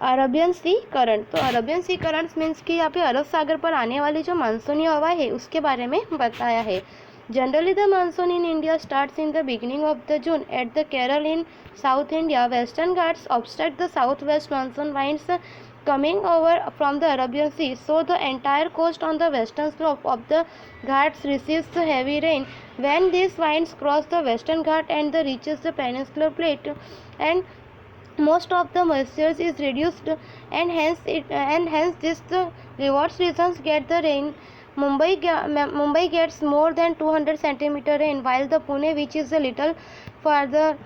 Arabian सी current. तो Arabian सी currents means कि यहाँ पे अरब सागर पर आने वाली जो मानसूनी हवा है उसके बारे में बताया है। Generally the monsoon in India starts in the beginning of the June at the Kerala in south India. Western Ghats obstruct the southwest monsoon winds coming over from the Arabian Sea, so the entire coast on the western slope of the Ghats receives the heavy rain. When these winds cross the western Ghat and the reaches the peninsular plate, and most of the moisture is reduced, and hence this the rewards regions get the rain. Mumbai gets more than 200 centimeter rain, while the Pune, which is a little further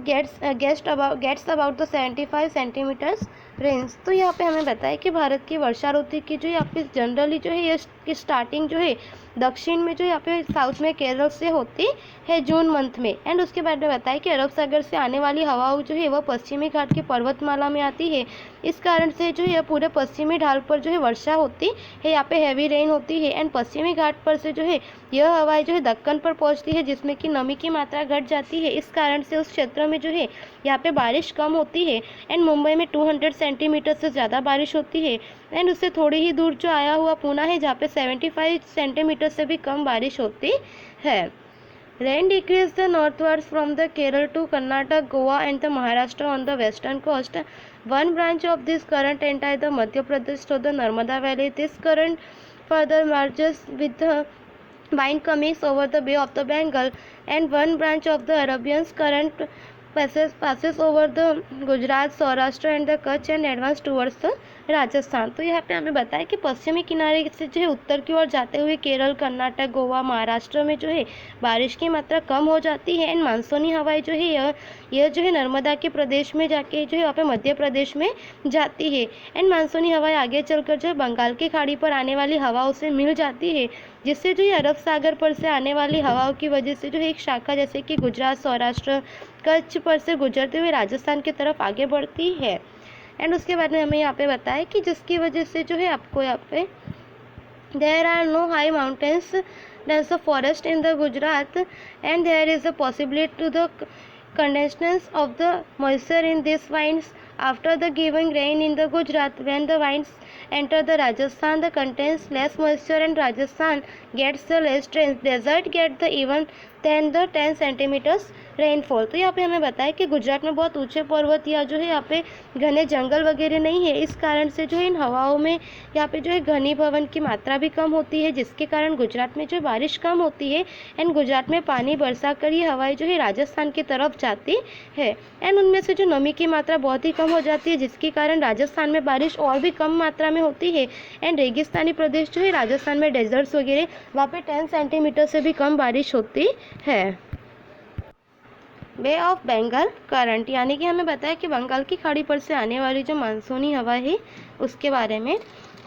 gets about the 75 centimeters range. तो यहाँ पे हमें बताया कि भारत की वर्षा ऋतु की जो यहाँ पे जनरली जो है ये स्टार्टिंग जो है दक्षिण में जो यहाँ पे साउथ में केरल से होती है जून मंथ में। एंड उसके बाद में बताया कि अरब सागर से आने वाली हवाओं जो है वह पश्चिमी घाट की पर्वतमाला में आती है। इस कारण से जो है पूरे पश्चिमी ढाल पर जो है वर्षा होती है, यहाँ पे हैवी रेन होती है। एंड पश्चिमी घाट पर से जो है यह हवाएं जो है दक्कन पर पहुँचती है, जिसमें कि नमी की मात्रा घट जाती है। इस कारण से उस क्षेत्र में जो है यहाँ पे बारिश कम होती है। एंड मुंबई में 200 सेंटीमीटर से ज़्यादा बारिश होती है। एंड उससे थोड़ी ही दूर जो आया हुआ पूना है, जहाँ पे 75 सेंटीमीटर से भी कम बारिश होती है। Rain decreases the northwards from the Kerala to Karnataka, Goa and the Maharashtra on the western coast. One branch of this current enters the Madhya Pradesh to the Narmada Valley. This current further merges with the wind coming over the Bay of the Bengal, and one branch of the Arabian current passes over the Gujarat, Saurashtra and the Kutch and advance towards the Rajasthan. तो यहाँ पे हमें बताया कि पश्चिमी किनारे से जो है उत्तर की ओर जाते हुए केरल, कर्नाटक, गोवा, महाराष्ट्र में जो है बारिश की मात्रा कम हो जाती है। एंड मानसूनी हवाएं जो है यह जो है नर्मदा के प्रदेश में जाके जो है वहाँ पे मध्य प्रदेश में जाती है। एंड मानसूनी हवाएं आगे चलकर जो है बंगाल की खाड़ी पर आने वाली हवाओं से मिल जाती है, जिससे जो है अरब सागर पर से आने वाली हवाओं की वजह से जो है एक शाखा जैसे कि गुजरात, सौराष्ट्र, कच्छ पर से गुजरते हुए राजस्थान की तरफ आगे बढ़ती है। एंड उसके बाद में हमें यहाँ पे बताया कि जिसकी वजह से जो है आपको यहाँ पे there are no high mountains dense forest in the Gujarat, and there is a possibility to the condensations of the moisture in these winds after the giving rain in the Gujarat. When the winds enter the Rajasthan, the contains less moisture and Rajasthan gets the less rain. Desert get the even than the 10 centimeters rainfall. तो यहाँ पे हमें बताया कि गुजरात में बहुत ऊंचे पर्वत या जो है यहाँ पे घने जंगल वगैरह नहीं है। इस कारण से जो है इन हवाओं में यहाँ पे जो है घनीभवन की मात्रा भी कम होती है, जिसके कारण गुजरात में जो बारिश कम होती है। एंड गुजरात में पानी बरसा कर ये हवाएं जो है राजस्थान की तरफ जाती है। एंड उनमें से जो नमी की मात्रा बहुत ही कम हो जाती है, जिसके कारण राजस्थान में बारिश और भी कम मात्रा में होती है। एंड रेगिस्तानी प्रदेश जो है राजस्थान में डेजर्ट्स वगैरह वहाँ पे 10 सेंटीमीटर से भी कम बारिश होती है। बे ऑफ बंगाल करंट, यानी कि हमें बताया कि बंगाल की खाड़ी पर से आने वाली जो मानसूनी हवा है उसके बारे में।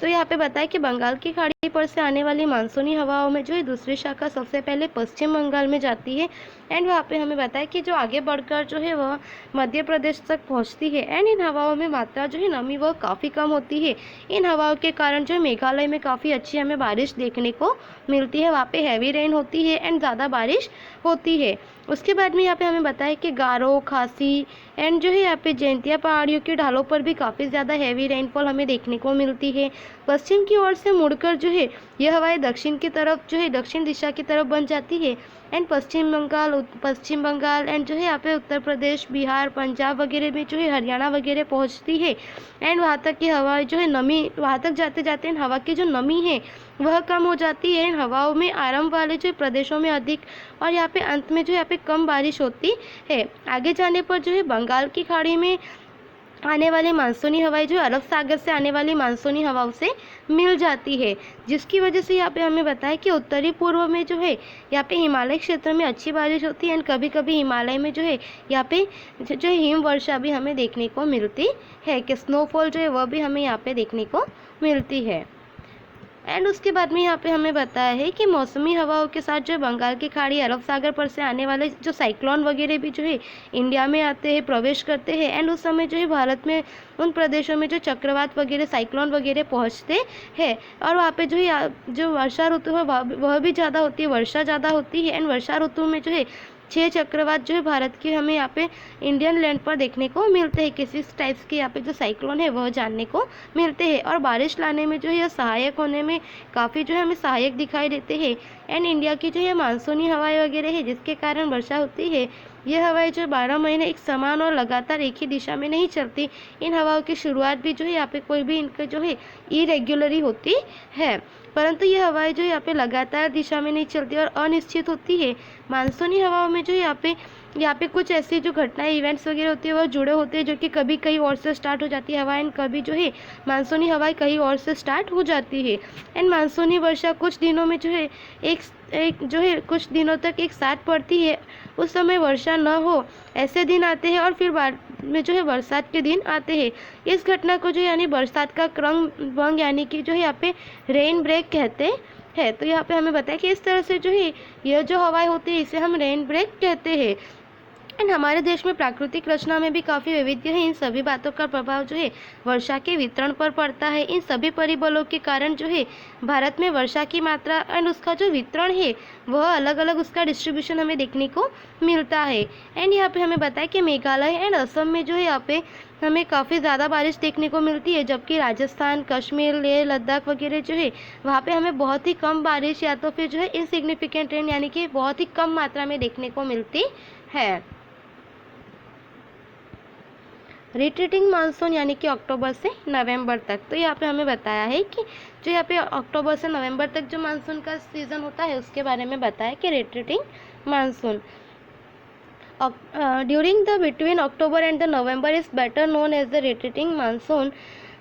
तो यहाँ पे बताया कि बंगाल की खाड़ी पर से आने वाली मानसूनी हवाओं में जो है दूसरी शाखा सबसे पहले पश्चिम बंगाल में जाती है। एंड वहाँ पे हमें बताया कि जो आगे बढ़कर जो है वह मध्य प्रदेश तक पहुँचती है। एंड इन हवाओं में मात्रा जो है नमी वह काफ़ी कम होती है। इन हवाओं के कारण जो है मेघालय में काफ़ी अच्छी हमें बारिश देखने को मिलती है, वहाँ पे हैवी रेन होती है एंड ज़्यादा बारिश होती है। उसके बाद में यहाँ पे हमें बताया कि गारो, खासी एंड जो है यहाँ पे जैंतिया पहाड़ियों की ढालों पर भी काफ़ी ज़्यादा हैवी रेनफॉल हमें देखने को मिलती है। पश्चिम की ओर से मुड़कर जो है यह हवाएं दक्षिण की तरफ जो है दक्षिण दिशा की तरफ बन जाती है। एंड पश्चिम बंगाल एंड जो है यहाँ पे उत्तर प्रदेश, बिहार, पंजाब वगैरह में जो है हरियाणा वगैरह पहुँचती है। एंड वहाँ तक की हवाएं जो है नमी, वहाँ तक जाते जाते इन हवा की जो नमी है वह कम हो जाती है। इन हवाओं में आरंभ वाले जो प्रदेशों में अधिक और यहाँ पे अंत में जो यहाँ पे कम बारिश होती है। आगे जाने पर जो है बंगाल की खाड़ी में आने वाली मानसूनी हवाएं जो अरब सागर से आने वाली मानसूनी हवाओं से मिल जाती है, जिसकी वजह से यहाँ पे हमें बताया कि उत्तरी पूर्व में जो है यहाँ पे हिमालय क्षेत्र में अच्छी बारिश होती है। एंड कभी कभी हिमालय में जो है यहाँ पे जो हिम वर्षा भी हमें देखने को मिलती है, कि स्नोफॉल जो है वह भी हमें यहाँ पे देखने को मिलती है। एंड उसके बाद में यहाँ पे हमें बताया है कि मौसमी हवाओं के साथ जो बंगाल की खाड़ी, अरब सागर पर से आने वाले जो साइक्लोन वगैरह भी जो है इंडिया में आते हैं, प्रवेश करते हैं। एंड उस समय जो है भारत में उन प्रदेशों में जो चक्रवात वगैरह, साइक्लोन वगैरह पहुँचते हैं और वहाँ पे जो है जो वर्षा ऋतु है वह भी ज़्यादा होती है, वर्षा ज़्यादा होती है। एंड वर्षा ऋतु में जो है 6 चक्रवात जो है भारत के हमें यहाँ पे इंडियन लैंड पर देखने को मिलते हैं। किसी टाइप्स के यहाँ पे जो साइक्लोन है वह जानने को मिलते हैं और बारिश लाने में जो है यह सहायक होने में काफ़ी जो है हमें सहायक दिखाई देते हैं। एंड इंडिया की जो है मानसूनी हवाएं वगैरह है जिसके कारण वर्षा होती है। यह हवाएं जो 12 महीने एक समान और लगातार एक ही दिशा में नहीं चलती। इन हवाओं की शुरुआत भी जो है यहाँ पे कोई भी इनका जो है इरेग्युलरी होती है, परंतु यह हवाएं जो यहाँ पे लगातार दिशा में नहीं चलती और अनिश्चित होती है। मानसूनी हवाओं में जो यहाँ पे कुछ ऐसी जो घटनाएं इवेंट्स वगैरह होती है वह जुड़े होते हैं, जो कि कभी कहीं और से स्टार्ट हो जाती है हवाएं, कभी जो है मानसूनी हवाएं कहीं और से स्टार्ट हो जाती है। एंड मानसूनी वर्षा कुछ दिनों में जो है एक जो है कुछ दिनों तक एक साथ पड़ती है। उस समय वर्षा न हो ऐसे दिन आते हैं और फिर बाद में जो है बरसात के दिन आते हैं। इस घटना को जो यानी बरसात का क्रम भंग यानी कि जो है यहाँ पे रेन ब्रेक कहते हैं। तो यहाँ पे हमें बताया कि इस तरह से जो है यह जो हवाएं होती है इसे हम रेन ब्रेक कहते हैं। एंड हमारे देश में प्राकृतिक रचना में भी काफ़ी वैविध्य है। इन सभी बातों का प्रभाव जो है वर्षा के वितरण पर पड़ता है। इन सभी परिबलों के कारण जो है भारत में वर्षा की मात्रा एंड उसका जो वितरण है वह अलग अलग उसका डिस्ट्रीब्यूशन हमें देखने को मिलता है। एंड यहाँ पे हमें बताया कि मेघालय एंड असम में जो है यहाँ पे हमें काफ़ी ज़्यादा बारिश देखने को मिलती है, जबकि राजस्थान, कश्मीर, लेह लद्दाख वगैरह जो है वहाँ पे हमें बहुत ही कम बारिश या तो फिर जो है इनसिग्निफिकेंट रेन यानी कि बहुत ही कम मात्रा में देखने को मिलती है। रिट्रीटिंग मानसून यानी कि अक्टूबर से नवंबर तक। तो यहाँ पे हमें बताया है कि जो यहाँ पे अक्टूबर से नवंबर तक जो मानसून का सीज़न होता है उसके बारे में बताया कि retreating monsoon during the between October and the November is better known as the retreating monsoon.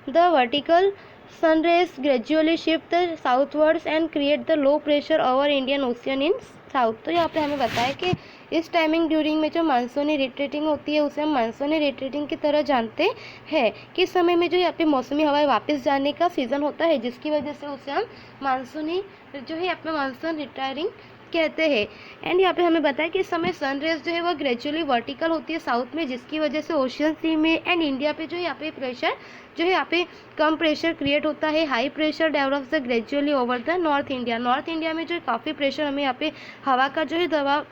The vertical sun rays gradually shift the southwards and create the low pressure over Indian Ocean in south. तो यहाँ पे हमें बताया कि इस timing during में जो मानसूनी रिट्रीटिंग होती है उसे हम मानसूनी रिट्रीटिंग की तरह जानते हैं कि इस समय में जो यहाँ पे मौसमी हवाएं वापस जाने का सीज़न होता है, जिसकी वजह से उसे हम मानसूनी जो है अपना मानसून रिटायरिंग कहते हैं। एंड यहाँ पे हमें बताया कि इस समय सनरेज जो है वह ग्रेजुअली वर्टिकल होती है साउथ में, जिसकी वजह से ओशियन सी में एंड इंडिया पे जो है यहाँ पे प्रेशर जो है यहाँ पे कम प्रेशर क्रिएट होता है। High pressure develops the gradually over the north India में जो काफ़ी प्रेशर हमें यहाँ पे हवा का जो है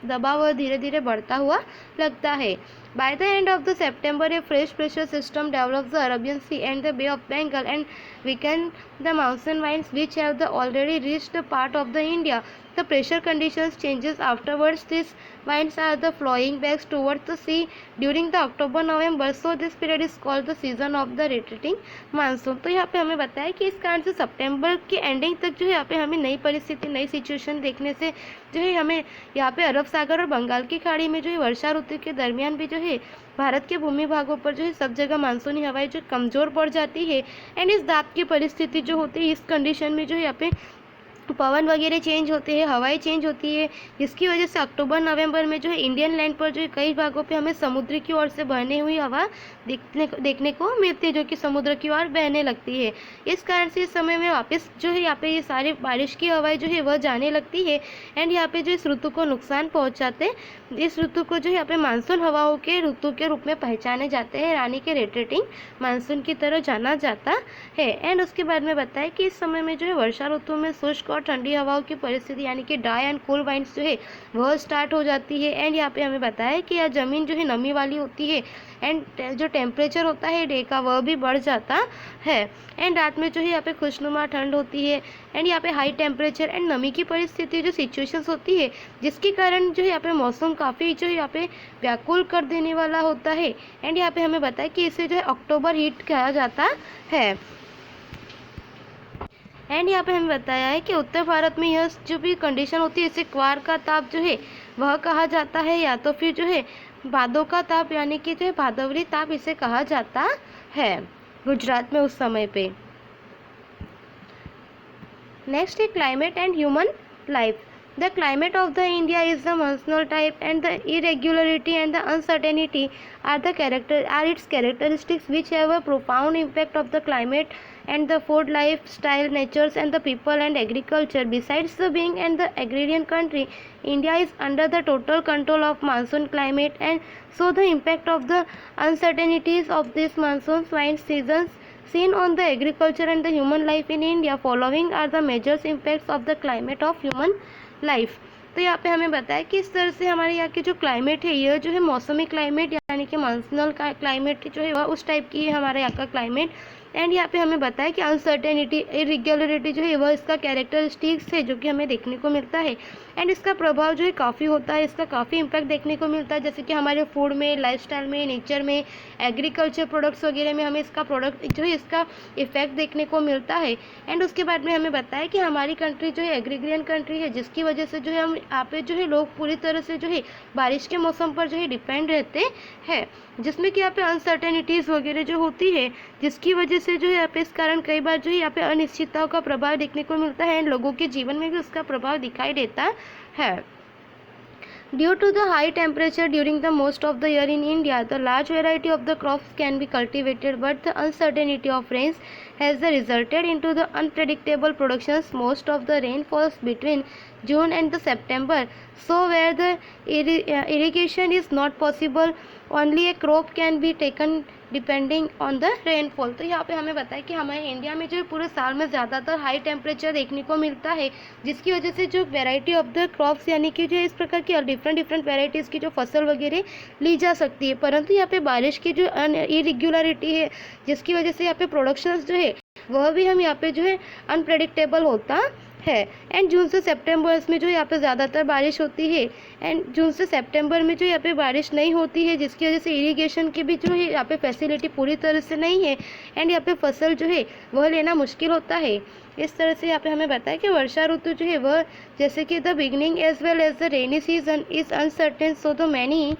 दबाव धीरे धीरे बढ़ता हुआ लगता है। By the end of the September, a fresh pressure system develops the Arabian Sea and the Bay of Bengal and weaken the monsoon winds which have already reached the part of the India. The pressure conditions changes afterwards. These winds are the flowing back towards the sea during the October-November. So this period is called the season of the retreating monsoon. तो यहाँ पे हमें बताया कि इस कारण से सितंबर के एंडिंग तक जो है यहाँ पे हमें नई परिस्थिति नई सिचुएशन देखने से जो है हमें यहाँ पे अरब सागर और बंगाल की खाड़ी में जो है वर्षा ऋतु के दरमियान भी जो है भारत के भूमि भागों पर जो है सब जगह मानसूनी हवाएं जो कमज़ोर पड़ जाती है। एंड इस दाब की परिस्थिति जो होती है इस कंडीशन में जो है यहाँ पे पवन वगैरह चेंज होते हैं, हवाएं चेंज होती है, जिसकी वजह से अक्टूबर नवंबर में जो है इंडियन लैंड पर जो है कई भागों पे हमें समुद्र की ओर से बहने हुई हवा देखने को मिलती है, जो कि समुद्र की ओर बहने लगती है। इस कारण से इस समय में वापस जो है यहाँ पे ये सारी बारिश की हवाएं जो है वह जाने लगती है एंड यहाँ पे जो इस ऋतु को नुकसान पहुँचाते हैं। इस ऋतु को जो है यहाँ पे मानसून हवाओं के ऋतु के रूप में पहचाने जाते हैं, रानी के रिट्रीटिंग मानसून की तरह जाना जाता है। एंड उसके बाद में बताया कि इस समय में जो है वर्षा ऋतु में शुष्क और ठंडी हवाओं की परिस्थिति यानी कि ड्राई एंड कूल वाइंड्स जो है वह स्टार्ट हो जाती है। एंड यहाँ पे हमें बताया कि यह ज़मीन जो है नमी वाली होती है एंड जो टेम्परेचर होता है डे का वह भी बढ़ जाता है। एंड रात में जो है यहाँ पे खुशनुमा ठंड होती है एंड यहाँ पे हाई टेम्परेचर एंड नमी की परिस्थिति जो सिचुएशंस होती है, जिसके कारण जो है यहाँ पे मौसम काफ़ी जो है यहाँ पे व्याकुल कर देने वाला होता है। एंड यहाँ पे हमें बताया कि इसे जो है अक्टूबर हीट कहा जाता है। एंड यहाँ पे हमें बताया है कि उत्तर भारत में यह जो भी कंडीशन होती है इसे क्वार का ताप जो है वह कहा जाता है, या तो फिर जो है भादों का ताप यानी कि जो है भादवरी ताप इसे कहा जाता है गुजरात में उस समय पे। नेक्स्ट है climate and human life. The climate of the India is the monsoonal type, and the irregularity and the uncertainty are its characteristics, which have a profound impact of the climate and the food, lifestyle, natures, and the people and agriculture. Besides the being and the agrarian country, India is under the total control of monsoon climate, and so the impact of the uncertainties of this monsoon swine seasons seen on the agriculture and the human life in India. Following are the major impacts of the climate of human life. तो यहाँ पे हमें बताया कि इस तरह से हमारे यहाँ के जो क्लाइमेट है, यह जो है मौसमी क्लाइमेट यानी कि मानसूनल का क्लाइमेट जो है वह उस टाइप की है हमारे यहाँ का क्लाइमेट। एंड यहाँ पे हमें बताया कि अनसर्टेनिटी, इरेग्युलरिटी जो है वह इसका कैरेक्टरिस्टिक्स है जो कि हमें देखने को मिलता है। एंड इसका प्रभाव जो है काफ़ी होता है, इसका काफ़ी इम्पैक्ट देखने को मिलता है, जैसे कि हमारे फूड में, लाइफस्टाइल में, नेचर में, एग्रीकल्चर प्रोडक्ट्स वगैरह में हमें इसका प्रोडक्ट जो है इसका इफेक्ट देखने को मिलता है। एंड उसके बाद में हमें बताया कि हमारी कंट्री जो है एग्रीग्रियन कंट्री है, जिसकी वजह से जो है हम यहाँ पे जो है लोग पूरी तरह से जो है बारिश के मौसम पर जो है डिपेंड रहते हैं, जिसमें कि यहाँ पे अनसर्टेनिटीज़ वगैरह जो होती है, जिसकी वजह से जो है यहाँ पे इस कारण कई बार जो है यहाँ पे अनिश्चितताओं का प्रभाव देखने को मिलता है, लोगों के जीवन में भी उसका प्रभाव दिखाई देता है। Due to the high temperature during the most of the year in India, the large variety of the crops can be cultivated, but the uncertainty of rains has resulted into the unpredictable productions. Most of the rain falls between June and the September, so where the irrigation is not possible, only a crop can be taken depending on the rainfall. तो यहाँ पे हमें बताया कि हमारे India में जो है पूरे साल में ज़्यादातर हाई टेम्परेचर देखने को मिलता है, जिसकी वजह से जो वैरायटी ऑफ द क्रॉप्स यानी कि जो इस प्रकार की डिफरेंट वैरायटीज़ की जो फसल वगैरह ली जा सकती है, परंतु यहाँ पे बारिश की जो इरेग्युलरिटी है, जिसकी वजह से यहाँ पे प्रोडक्शंस जो है वह भी हम यहाँ पे जो है अनप्रेडिक्टेबल होता है। एंड जून से सितंबर में जो यहाँ पे ज़्यादातर बारिश होती है, एंड जून से सितंबर में जो यहाँ पे बारिश नहीं होती है, जिसकी वजह से इरिगेशन की भी जो है यहाँ पे फैसिलिटी पूरी तरह से नहीं है, एंड यहाँ पे फसल जो है वह लेना मुश्किल होता है। इस तरह से यहाँ पे हमें बताया कि वर्षा ऋतु जो है वह जैसे कि the beginning as well as the rainy season is uncertain, so the many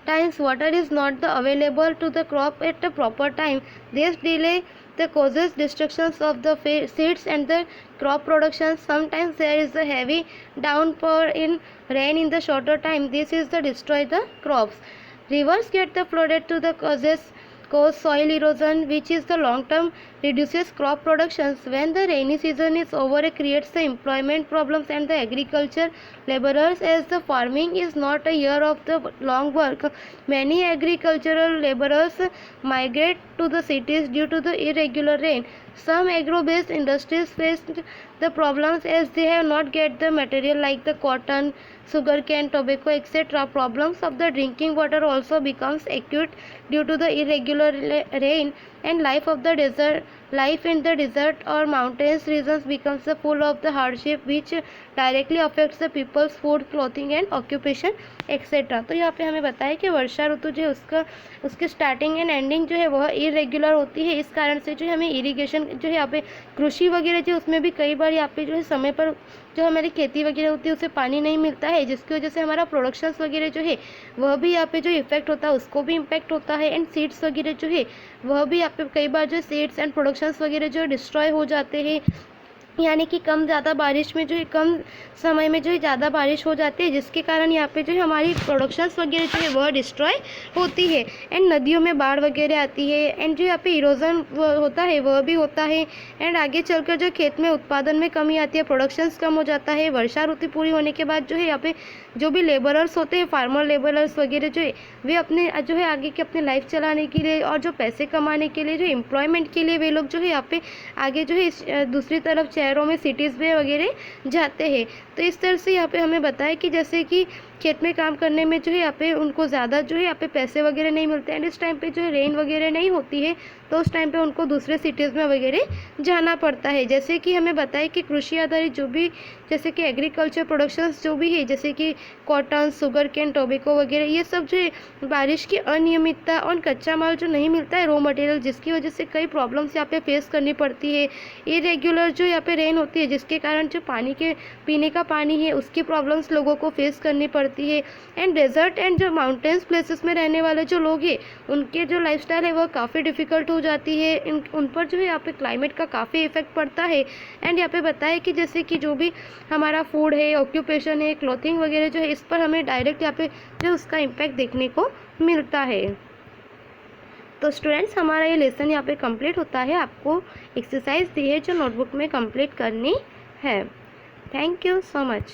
times water is not available to the crop at the proper time. This delay the causes destructions of the seeds and the crop production. Sometimes there is a heavy downpour in rain in the shorter time. This is the destroy the crops. Rivers get the flooded to the cause soil erosion, which is the long term reduces crop productions. When the rainy season is over, it creates the employment problems and the agriculture laborers, as the farming is not a year of the long work. Many agricultural laborers migrate to the cities due to the irregular rain. Some agro-based industries face the problems as they have not get the material like the cotton, sugarcane, tobacco, etc. Problems of the drinking water also becomes acute due to the irregular rain, and life in the desert or mountains regions becomes full of the hardship which directly affects the people's food, clothing and occupation etc. तो यहाँ पे हमें बताया कि वर्षा ऋतु जो है उसकी starting and ending जो है वह इरेग्युलर होती है। इस कारण से जो है हमें इरिगेशन जो है यहाँ पे कृषि वगैरह जो उसमें भी कई बार यहाँ पे जो है समय पर जो हमारी खेती वगैरह होती है उसे पानी नहीं मिलता है, जिसकी वजह से हमारा प्रोडक्शंस वगैरह जो है वह भी यहाँ पे जो इफेक्ट होता है उसको भी इम्पैक्ट होता है। एंड सीड्स वगैरह जो है वह भी यहाँ पे कई बार जो सीड्स एंड प्रोडक्शंस वगैरह जो डिस्ट्रॉय हो जाते हैं, यानी कि कम ज़्यादा बारिश में जो है कम समय में जो है ज़्यादा बारिश हो जाती है, जिसके कारण यहाँ पे जो है हमारी प्रोडक्शंस वगैरह जो है वह डिस्ट्रॉय होती है। एंड नदियों में बाढ़ वगैरह आती है, एंड जो यहाँ पे इरोजन होता है वह भी होता है, एंड आगे चलकर जो खेत में उत्पादन में कमी आती है, प्रोडक्शंस कम हो जाता है। वर्षा ऋतु पूरी होने के बाद जो है यहाँ पे जो भी लेबरर्स होते हैं, फार्मर लेबरर्स वगैरह जो है वे अपने जो है आगे के अपने लाइफ चलाने के लिए और जो पैसे कमाने के लिए जो एम्प्लॉयमेंट के लिए वे लोग जो है यहाँ पे आगे जो है दूसरी तरफ शहरों में सिटीज़ में वगैरह जाते हैं। तो इस तरह से यहाँ पे हमें बताया कि जैसे कि खेत में काम करने में जो है यहाँ पे उनको ज़्यादा जो है यहाँ पे पैसे वगैरह नहीं मिलते हैं, एंड इस टाइम पे जो है रेन वगैरह नहीं होती है, तो उस टाइम पे उनको दूसरे सिटीज़ में वगैरह जाना पड़ता है। जैसे कि हमें बताया कि कृषि आधारित जो भी जैसे कि एग्रीकल्चर प्रोडक्शंस जो भी है, जैसे कि कॉटन, शुगर केन, टोबैको वगैरह, ये सब जो है बारिश की अनियमितता और कच्चा माल जो नहीं मिलता है, रॉ मटेरियल, जिसकी वजह से कई प्रॉब्लम्स यहाँ पे फेस करनी पड़ती है। इरेग्युलर जो यहाँ पे रेन होती है, जिसके कारण जो पानी के पीने का पानी है उसकी प्रॉब्लम्स लोगों को फेस करनी पड़ती है। एंड डेजर्ट एंड जो माउंटेन्स प्लेसेस में रहने वाले जो लोग हैं उनके जो लाइफस्टाइल है वह काफ़ी डिफ़िकल्ट हो जाती है, उन पर जो है यहाँ पे क्लाइमेट का काफ़ी इफेक्ट पड़ता है। एंड यहाँ पे बताया कि जैसे कि जो भी हमारा फूड है, ऑक्यूपेशन है, क्लॉथिंग वगैरह जो है, इस पर हमें डायरेक्ट यहाँ पे जो उसका इम्पैक्ट देखने को मिलता है। तो स्टूडेंट्स, हमारा ये लेसन यहाँ पे कंप्लीट होता है। आपको एक्सरसाइज दी है जो नोटबुक में कंप्लीट करनी है। Thank you so much.